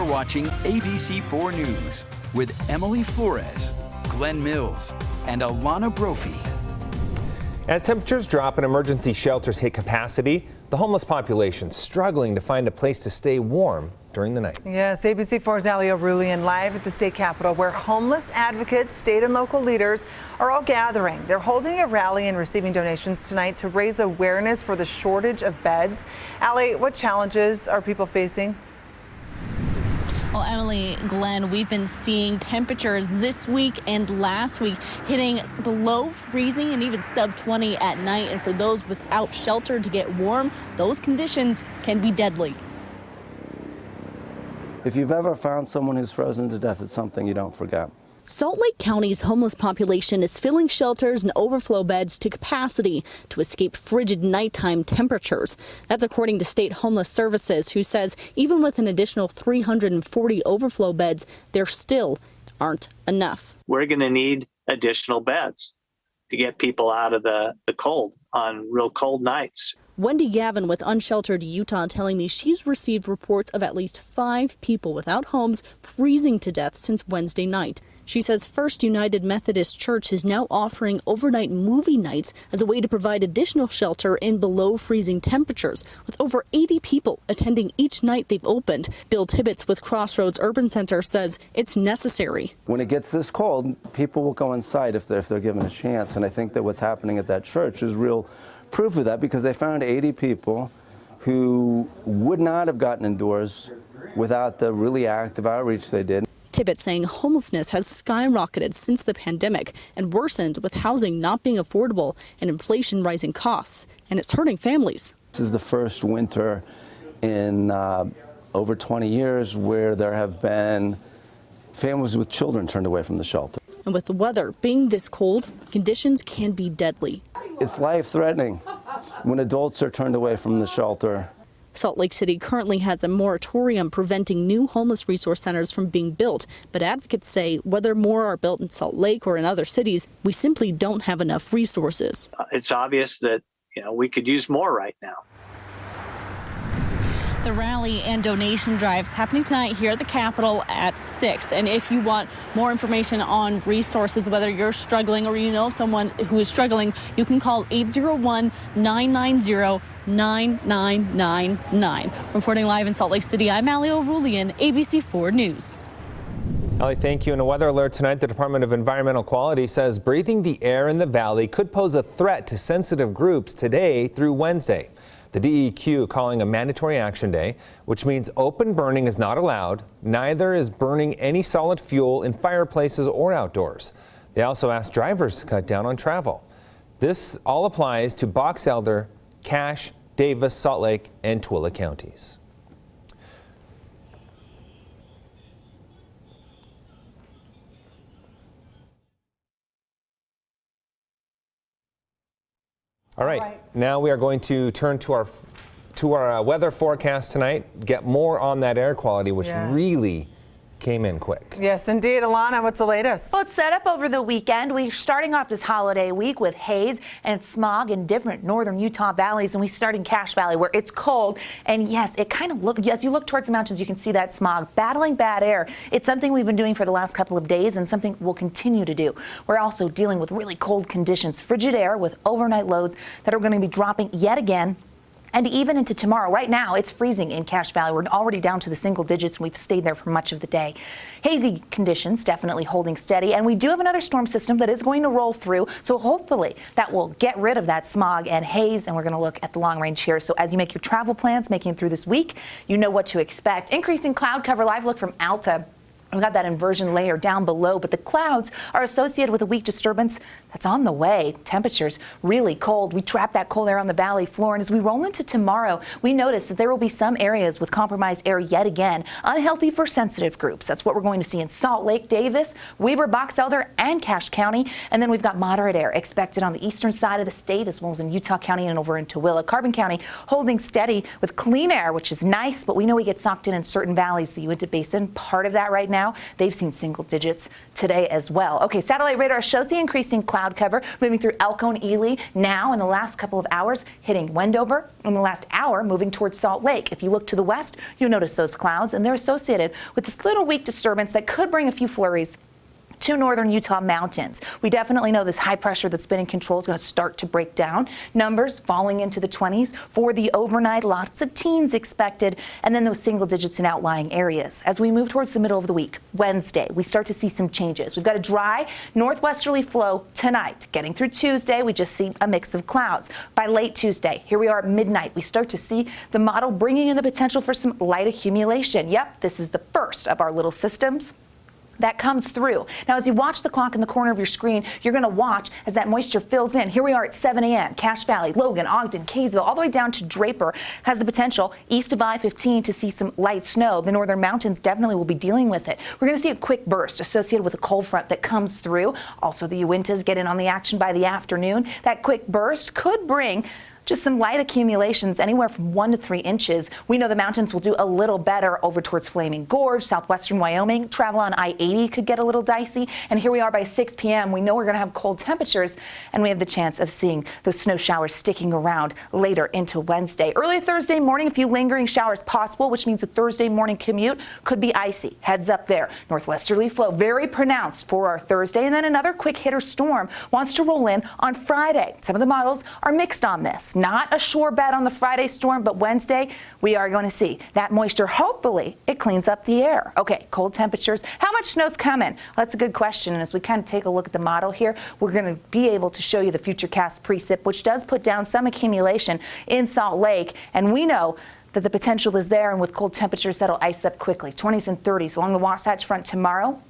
You're watching ABC4 News with Emily Flores, Glenn Mills, and Alana Brophy. As temperatures drop and emergency shelters hit capacity, the homeless population struggling to find a place to stay warm during the night. Yes, ABC4's Alana Brophy live at the state capitol, where homeless advocates, state and local leaders are all gathering. They're holding a rally and receiving donations tonight to raise awareness for the shortage of beds. Allie, what challenges are people facing? Well, Emily, Glenn, we've been seeing temperatures this week and last week hitting below freezing and even sub 20 at night. And for those without shelter to get warm, those conditions can be deadly. If you've ever found someone who's frozen to death, it's something you don't forget. Salt Lake County's homeless population is filling shelters and overflow beds to capacity to escape frigid nighttime temperatures. That's according to State Homeless Services, who says even with an additional 340 overflow beds, there still aren't enough. We're going to need additional beds to get people out of the cold on real cold nights. Wendy Gavin with Unsheltered Utah telling me she's received reports of at least 5 people without homes freezing to death since Wednesday night. She says First United Methodist Church is now offering overnight movie nights as a way to provide additional shelter in below freezing temperatures, with over 80 people attending each night they've opened. Bill Tibbetts with Crossroads Urban Center says it's necessary. When it gets this cold, people will go inside if they're given a chance. And I think that what's happening at that church is real proof of that, because they found 80 people who would not have gotten indoors without the really active outreach they did. Tibbetts saying homelessness has skyrocketed since the pandemic and worsened with housing not being affordable and inflation rising costs, and it's hurting families. This is the first winter in over 20 years where there have been families with children turned away from the shelter. And with the weather being this cold, conditions can be deadly. It's life-threatening when adults are turned away from the shelter. Salt Lake City currently has a moratorium preventing new homeless resource centers from being built, but advocates say whether more are built in Salt Lake or in other cities, we simply don't have enough resources. It's obvious that, we could use more right now. The rally and donation drives happening tonight here at the Capitol at 6. And if you want more information on resources, whether you're struggling or you know someone who is struggling, you can call 801-990-9999. Reporting live in Salt Lake City, I'm Alana Brophy, ABC4 News. Allie, thank you. In a weather alert tonight, the Department of Environmental Quality says breathing the air in the valley could pose a threat to sensitive groups today through Wednesday. The DEQ calling a mandatory action day, which means open burning is not allowed. Neither is burning any solid fuel in fireplaces or outdoors. They also asked drivers to cut down on travel. This all applies to Box Elder, Cache, Davis, Salt Lake, and Tooele counties. All right, now we are going to turn to our weather forecast tonight, get more on that air quality, which really came in quick. Yes, indeed. Alana, what's the latest? Well, it's set up over the weekend. We're starting off this holiday week with haze and smog in different northern Utah valleys, and we start in Cache Valley where it's cold. And yes, it kind of looks, as you look towards the mountains, you can see that smog. Battling bad air. It's something we've been doing for the last couple of days and something we'll continue to do. We're also dealing with really cold conditions, frigid air with overnight lows that are going to be dropping yet again. And even into tomorrow. Right now, it's freezing in Cache Valley. We're already down to the single digits, and we've stayed there for much of the day. Hazy conditions definitely holding steady, and we do have another storm system that is going to roll through, so hopefully that will get rid of that smog and haze, and we're going to look at the long range here. So as you make your travel plans, making it through this week, you know what to expect. Increasing cloud cover. Live look from Alta. We've got that inversion layer down below, but the clouds are associated with a weak disturbance that's on the way. Temperatures really cold. We trap that cold air on the valley floor, and as we roll into tomorrow, we notice that there will be some areas with compromised air yet again, unhealthy for sensitive groups. That's what we're going to see in Salt Lake, Davis, Weber, Box Elder, and Cache County. And then we've got moderate air expected on the eastern side of the state, as well as in Utah County and over in Tooele. Carbon County holding steady with clean air, which is nice, but we know we get socked in certain vallees, the Uinta Basin, part of that right now. now. They've seen single digits today as well. Okay, satellite radar shows the increasing cloud cover moving through Elko and Ely now in the last couple of hours, hitting Wendover in the last hour, moving towards Salt Lake. If you look to the west, you'll notice those clouds, and they're associated with this little weak disturbance that could bring a few flurries to northern Utah mountains. We definitely know this high pressure that's been in control is going to start to break down. Numbers falling into the 20s for the overnight, lots of teens expected, and then those single digits in outlying areas. As we move towards the middle of the week, Wednesday, we start to see some changes. We've got a dry northwesterly flow tonight. Getting through Tuesday, we just see a mix of clouds. By late Tuesday, here we are at midnight, we start to see the model bringing in the potential for some light accumulation. Yep, this is the first of our little systems that comes through. Now, as you watch the clock in the corner of your screen, you're going to watch as that moisture fills in. Here we are at 7 a.m. Cache Valley, Logan, Ogden, Kaysville, all the way down to Draper has the potential east of I-15 to see some light snow. The northern mountains definitely will be dealing with it. We're going to see a quick burst associated with a cold front that comes through. Also, the Uintas get in on the action by the afternoon. That quick burst could bring just some light accumulations, anywhere from 1 to 3 inches. We know the mountains will do a little better over towards Flaming Gorge, southwestern Wyoming. Travel on I-80 could get a little dicey. And here we are by 6 p.m. We know we're going to have cold temperatures, and we have the chance of seeing those snow showers sticking around later into Wednesday. Early Thursday morning, a few lingering showers possible, which means the Thursday morning commute could be icy. Heads up there. Northwesterly flow very pronounced for our Thursday, and then another quick hitter storm wants to roll in on Friday. Some of the models are mixed on this. Not a sure bet on the Friday storm, but Wednesday we are going to see that moisture. Hopefully it cleans up the air. Okay, cold temperatures. How much snow's coming? Well, that's a good question. And as we kind of take a look at the model here, we're going to be able to show you the futurecast precip, which does put down some accumulation in Salt Lake. And we know that the potential is there, and with cold temperatures, that'll ice up quickly. 20s and 30s along the Wasatch Front tomorrow.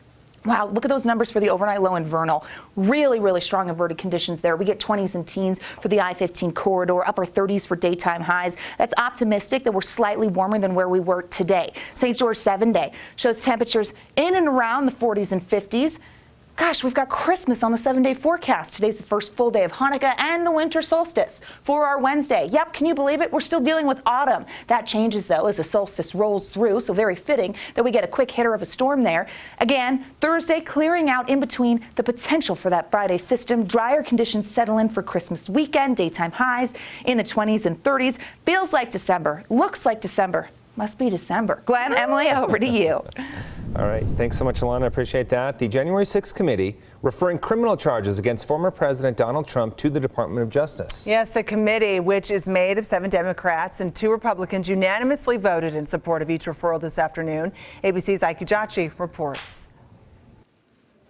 Wow, look at those numbers for the overnight low in Vernal. Really, really strong inverted conditions there. We get 20s and teens for the I-15 corridor, upper 30s for daytime highs. That's optimistic that we're slightly warmer than where we were today. St. George 7-day shows temperatures in and around the 40s and 50s. Gosh, we've got Christmas on the 7-day forecast. Today's the first full day of Hanukkah and the winter solstice for our Wednesday. Yep, can you believe it? We're still dealing with autumn. That changes, though, as the solstice rolls through, so very fitting that we get a quick hitter of a storm there. Again, Thursday clearing out in between the potential for that Friday system. Drier conditions settle in for Christmas weekend. Daytime highs in the 20s and 30s. Feels like December. Looks like December. Must be December. Glenn, Emily, over to you. All right. Thanks so much, Alana. I appreciate that. The January 6th committee referring criminal charges against former President Donald Trump to the Department of Justice. Yes, the committee, which is made of 7 Democrats and 2 Republicans, unanimously voted in support of each referral this afternoon. ABC's Ike Jachi reports.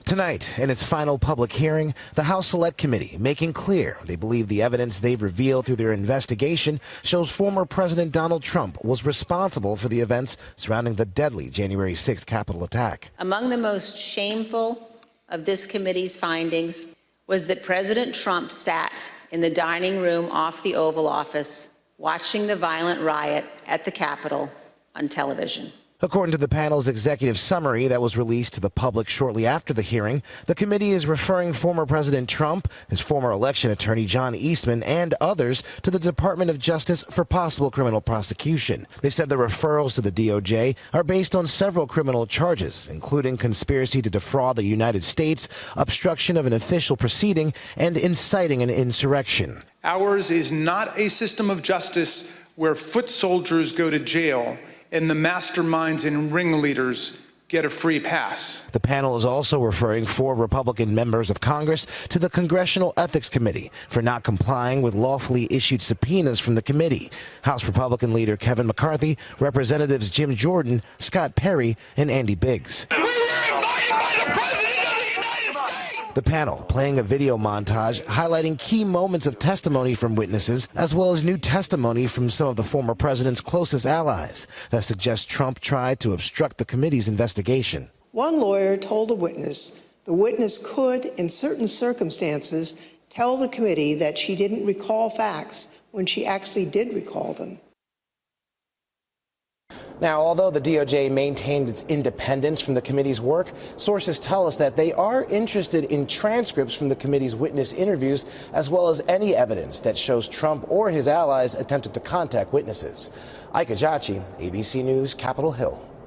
Tonight, in its final public hearing, the House Select Committee making clear they believe the evidence they've revealed through their investigation shows former President Donald Trump was responsible for the events surrounding the deadly January 6th Capitol attack. Among the most shameful of this committee's findings was that President Trump sat in the dining room off the Oval Office watching the violent riot at the Capitol on television. According to the panel's executive summary that was released to the public shortly after the hearing, the committee is referring former President Trump, his former election attorney John Eastman, and others to the Department of Justice for possible criminal prosecution. They said the referrals to the DOJ are based on several criminal charges, including conspiracy to defraud the United States, obstruction of an official proceeding, and inciting an insurrection. Ours is not a system of justice where foot soldiers go to jail and the masterminds and ringleaders get a free pass. The panel is also referring 4 Republican members of Congress to the Congressional Ethics Committee for not complying with lawfully issued subpoenas from the committee. House Republican leader Kevin McCarthy, Representatives Jim Jordan, Scott Perry, and Andy Biggs. The panel playing a video montage highlighting key moments of testimony from witnesses, as well as new testimony from some of the former president's closest allies that suggests Trump tried to obstruct the committee's investigation. One lawyer told a witness the witness could, in certain circumstances, tell the committee that she didn't recall facts when she actually did recall them. Now, although the DOJ maintained its independence from the committee's work, sources tell us that they are interested in transcripts from the committee's witness interviews, as well as any evidence that shows Trump or his allies attempted to contact witnesses. Ike Jachi, ABC News, Capitol Hill.